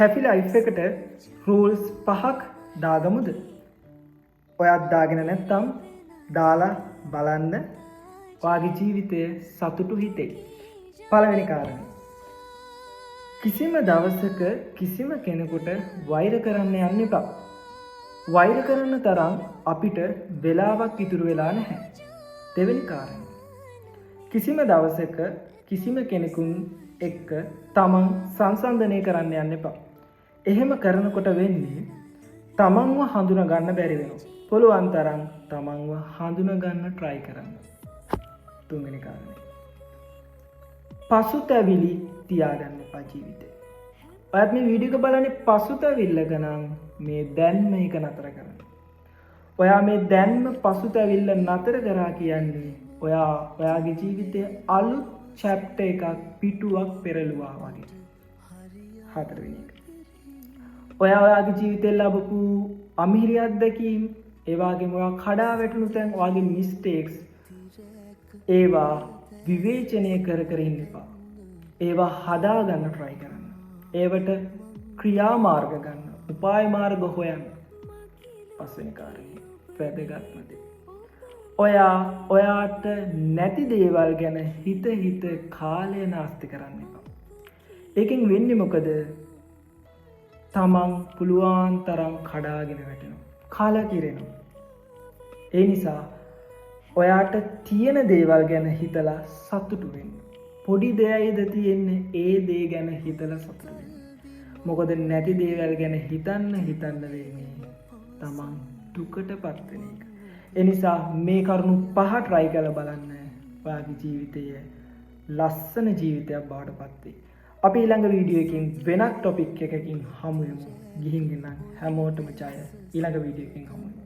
හැපි life එකට rules 5ක් දාගමුද? ඔයත් දාගෙන නැත්නම් දාලා බලන්න ඔයාගේ ජීවිතය සතුටු හිතේ. පළවෙනි කාරණේ. කිසිම දවසක කිසිම කෙනෙකුට වෛර කරන්න යන්න එපා. වෛර කරන්න තරම් අපිට වෙලාවක් ඉතුරු වෙලා නැහැ. දෙවෙනි කාරණේ. කිසිම දවසක කිසිම කෙනෙකුන් එක්ක තමන් සංසන්දනය කරන්න යන්න එපා. එහෙම කරනකොට වෙන්නේ තමන්ව හඳුනා ගන්න බැරි වෙනවා. පුළුවන් තරම් තමන්ව හඳුනා ගන්න try කරන්න. තුන්වෙනි කාරණේ. පසුතැවිලි තියාගන්න එපා ජීවිතේ. ඔයත් මේ වීඩියෝ එක බලන්නේ පසුතැවිල්ල ගණන් මේ දැන්ම එක නතර කරන්න. ඔයා මේ දැන්ම පසුතැවිල්ල නතර කරා කියන්නේ ඔයාගේ ජීවිතයේ අලුත් chapter එකක් පිටුවක් පෙරළුවා වගේ. හතරවෙනි එක. ඔයාගේ ජීවිතේ ලැබපු අමිහිරි අත්දැකීම්, ඒ වගේම ඔයා කඩා වැටුණු තැන්, ඔයාගේ mistakes ඒවා විවේචනය කර කර ඉන්න එපා. ඒවා හදා ගන්න try කරන්න. ඒවට ක්‍රියාමාර්ග ගන්න, උපාය මාර්ග හොයන්න. පස්වෙනි කාරණේ වැදගත්ම දේ. ඔයාට නැති දේවල් ගැන හිත කාලය නාස්ති කරන්න එපා. ඒකෙන් වෙන්නේ මොකද? තමන් පුළුවන් තරම් කඩාගෙන වැටෙනවා. කාලා කිරෙනවා. ඒ නිසා ඔයාට තියෙන දේවල් ගැන හිතලා සතුටු වෙන්න. පොඩි දෙයයිද තියෙන්නේ, ඒ දේ ගැන හිතලා සතුටු වෙන්න. මොකද නැති දේවල් ගැන හිතන්න වෙන්නේ තමන් දුකටපත් වෙන එක. ඒ නිසා මේ කරුණු 5 try කරලා බලන්න. ඔයාගේ ජීවිතය ලස්සන ජීවිතයක් බවට පත් වෙයි. අපි ඊළඟ වීඩියෝ එකකින් වෙනත් ටොපික් එකකින් හමු වෙමු. ගිහින් ගෙනන් හැමෝටම ජය. ඊළඟ වීඩියෝ එකකින් හමු වෙමු.